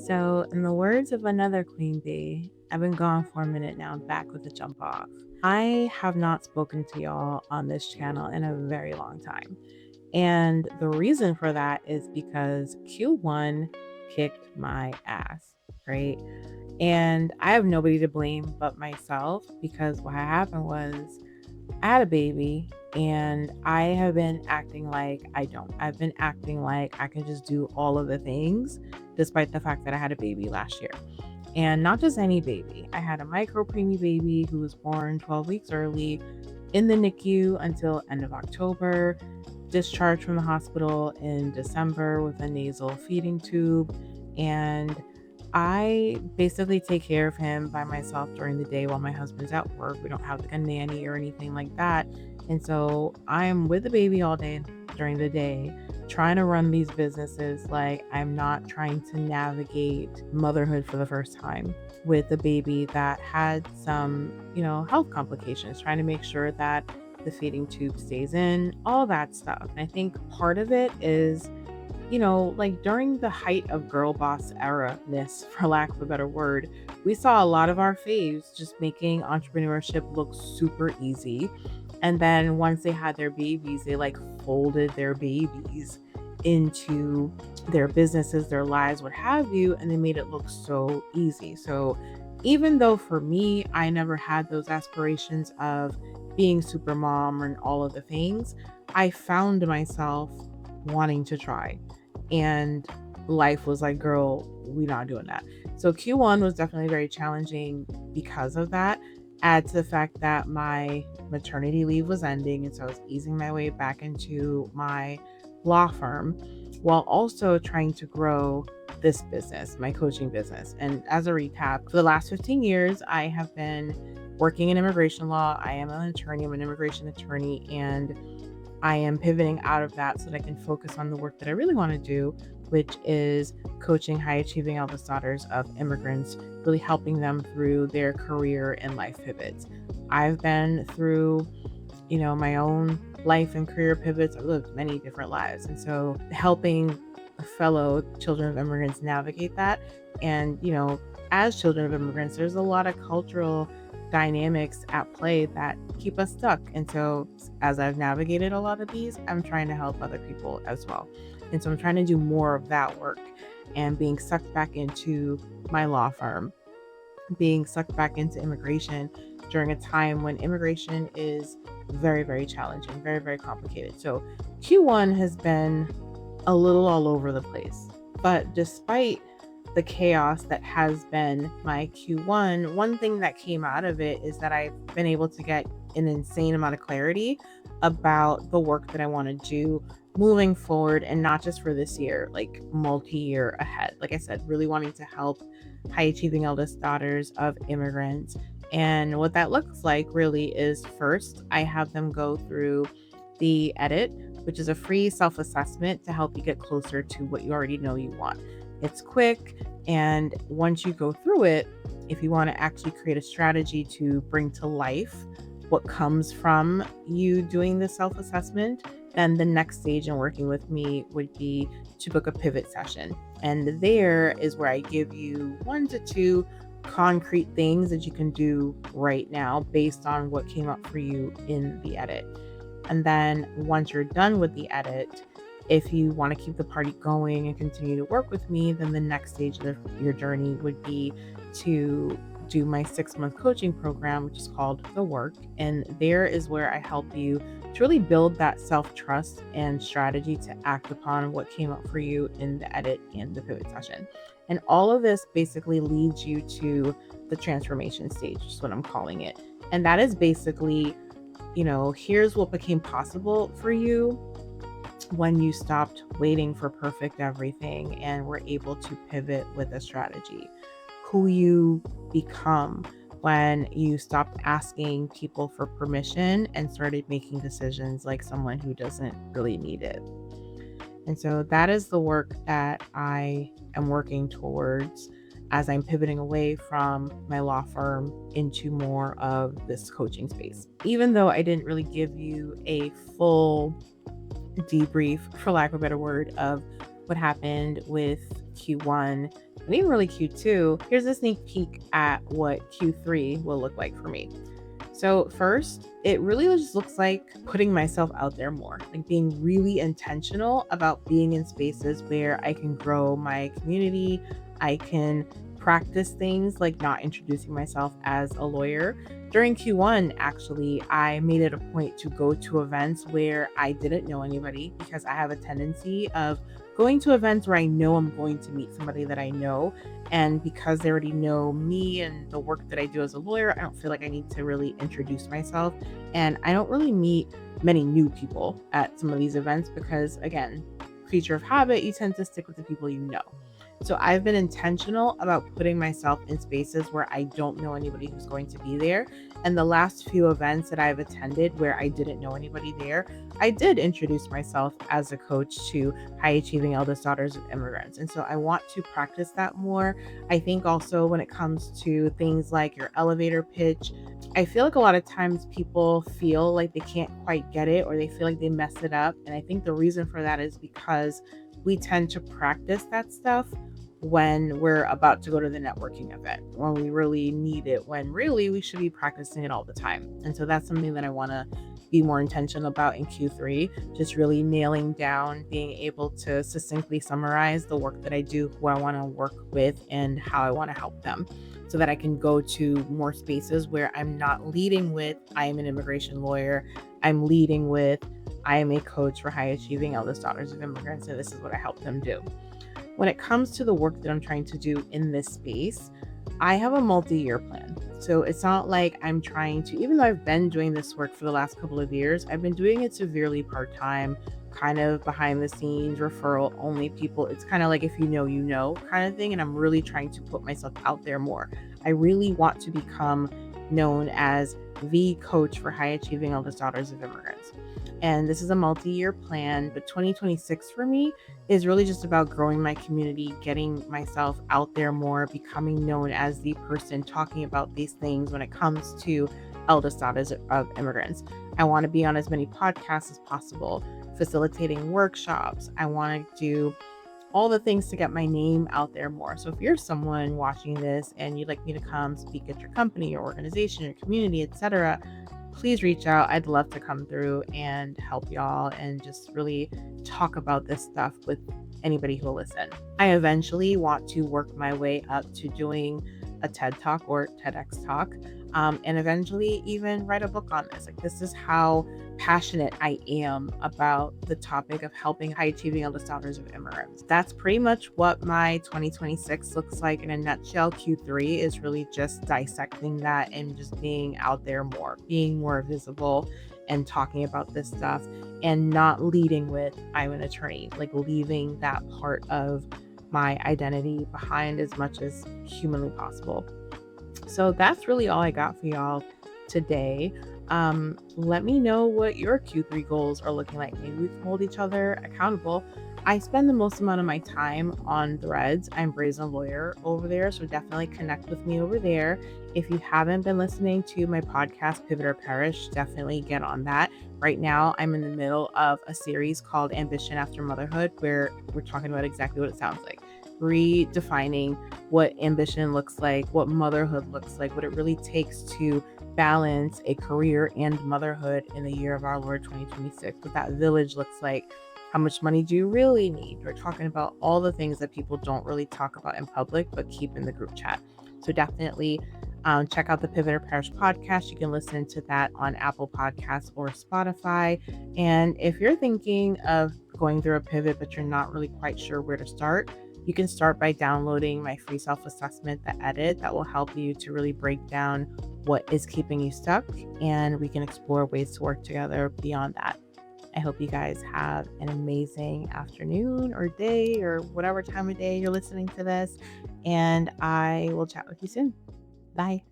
So, in the words of another queen bee, I've been gone for a minute now, I'm back with a jump off. I have not spoken to y'all on this channel in a very long time. And the reason for that is because Q1 kicked my ass, right? And I have nobody to blame but myself because what happened was I had a baby and I have been acting like I don't. I've been acting like I can just do all of the things despite the fact that I had a baby last year. And not just any baby. I had a micro preemie baby who was born 12 weeks early in the NICU until end of October, discharged from the hospital in December with a nasal feeding tube. And I basically take care of him by myself during the day while my husband's at work. We don't have like a nanny or anything like that. And so I'm with the baby all day during the day, trying to run these businesses like I'm not trying to navigate motherhood for the first time with a baby that had some, health complications, trying to make sure that the feeding tube stays in, all that stuff. And I think part of it is like during the height of girl boss era ness, for lack of a better word, we saw a lot of our faves just making entrepreneurship look super easy. And then once they had their babies, they like folded their babies into their businesses, their lives, what have you, and they made it look so easy. So even though for me, I never had those aspirations of being super mom and all of the things, I found myself wanting to try. And life was like, girl, we not doing that. So Q1 was definitely very challenging because of that. Add to the fact that my maternity leave was ending. And so I was easing my way back into my law firm while also trying to grow this business, my coaching business. And as a recap, for the last 15 years, I have been working in immigration law. I am an attorney, I'm an immigration attorney, and I am pivoting out of that so that I can focus on the work that I really want to do, which is coaching high achieving eldest daughters of immigrants, really helping them through their career and life pivots. I've been through, my own life and career pivots. I've lived many different lives. And so helping fellow children of immigrants navigate that. And, as children of immigrants, there's a lot of cultural dynamics at play that keep us stuck. And so as I've navigated a lot of these, I'm trying to help other people as well. And so I'm trying to do more of that work and being sucked back into my law firm, being sucked back into immigration during a time when immigration is very, very challenging, very, very complicated. So Q1 has been a little all over the place. But despite the chaos that has been my Q1, one thing that came out of it is that I've been able to get an insane amount of clarity about the work that I want to do moving forward, and not just for this year, like multi-year ahead. Like I said, really wanting to help high achieving eldest daughters of immigrants. And what that looks like really is, first, I have them go through the Edit, which is a free self-assessment to help you get closer to what you already know you want. It's quick, and once you go through it, if you want to actually create a strategy to bring to life what comes from you doing the self-assessment, then the next stage in working with me would be to book a pivot session. And there is where I give you 1 to 2 concrete things that you can do right now based on what came up for you in the Edit. And then once you're done with the Edit, if you want to keep the party going and continue to work with me, then the next stage of your journey would be to do my 6-month coaching program, which is called The Work. And there is where I help you to really build that self-trust and strategy to act upon what came up for you in the Edit and the pivot session. And all of this basically leads you to the transformation stage, is what I'm calling it. And that is basically, here's what became possible for you when you stopped waiting for perfect everything and were able to pivot with a strategy. Who you become when you stopped asking people for permission and started making decisions like someone who doesn't really need it. And so that is the work that I am working towards as I'm pivoting away from my law firm into more of this coaching space. Even though I didn't really give you a full debrief, for lack of a better word, of what happened with Q1 and even really Q2, here's a sneak peek at what Q3 will look like for me. So first, it really just looks like putting myself out there more, like being really intentional about being in spaces where I can grow my community. I can practice things like not introducing myself as a lawyer. During Q1, actually, I made it a point to go to events where I didn't know anybody because I have a tendency of going to events where I know I'm going to meet somebody that I know, and because they already know me and the work that I do as a lawyer, I don't feel like I need to really introduce myself. And I don't really meet many new people at some of these events because, again, creature of habit, you tend to stick with the people you know. So I've been intentional about putting myself in spaces where I don't know anybody who's going to be there. And the last few events that I've attended where I didn't know anybody there, I did introduce myself as a coach to high achieving eldest daughters of immigrants. And so I want to practice that more. I think also when it comes to things like your elevator pitch, I feel like a lot of times people feel like they can't quite get it or they feel like they mess it up. And I think the reason for that is because we tend to practice that stuff when we're about to go to the networking event, when we really need it, when really we should be practicing it all the time. And so that's something that I want to be more intentional about in Q3, just really nailing down, being able to succinctly summarize the work that I do, who I want to work with, and how I want to help them so that I can go to more spaces where I'm not leading with, I am an immigration lawyer. I'm leading with, I am a coach for high achieving eldest daughters of immigrants, and this is what I help them do. When it comes to the work that I'm trying to do in this space, I have a multi-year plan. So it's not like I'm trying to, even though I've been doing this work for the last couple of years, I've been doing it severely part-time, kind of behind the scenes, referral only people. It's kind of like if you know kind of thing. And I'm really trying to put myself out there more. I really want to become known as the coach for high achieving eldest daughters of immigrants. And this is a multi-year plan, but 2026 for me is really just about growing my community, getting myself out there more, becoming known as the person talking about these things when it comes to eldest daughters of immigrants. I want to be on as many podcasts as possible, facilitating workshops. I want to do all the things to get my name out there more. So if you're someone watching this and you'd like me to come speak at your company, your organization, your community, etc., please reach out. I'd love to come through and help y'all and just really talk about this stuff with anybody who will listen. I eventually want to work my way up to doing a TED Talk or TEDx Talk, and eventually even write a book on this. Like, this is how passionate I am about the topic of helping high achieving eldest daughters of immigrants. That's pretty much what my 2026 looks like in a nutshell. Q3 is really just dissecting that and just being out there more, being more visible and talking about this stuff and not leading with I'm an attorney, like leaving that part of my identity behind as much as humanly possible. So that's really all I got for y'all today. Let me know what your Q3 goals are looking like. Maybe we can hold each other accountable. I spend the most amount of my time on Threads. I'm Brazen Lawyer over there, so definitely connect with me over there. If you haven't been listening to my podcast, Pivot or Perish, definitely get on that. Right now, I'm in the middle of a series called Ambition After Motherhood, where we're talking about exactly what it sounds like. Redefining what ambition looks like, what motherhood looks like, what it really takes to balance a career and motherhood in the year of our Lord 2026, what that village looks like. How much money do you really need? We're talking about all the things that people don't really talk about in public, but keep in the group chat. So definitely check out the Pivot or Perish podcast. You can listen to that on Apple Podcasts or Spotify. And if you're thinking of going through a pivot, but you're not really quite sure where to start, you can start by downloading my free self-assessment, The Edit, that will help you to really break down what is keeping you stuck, and we can explore ways to work together beyond that. I hope you guys have an amazing afternoon or day or whatever time of day you're listening to this, and I will chat with you soon. Bye.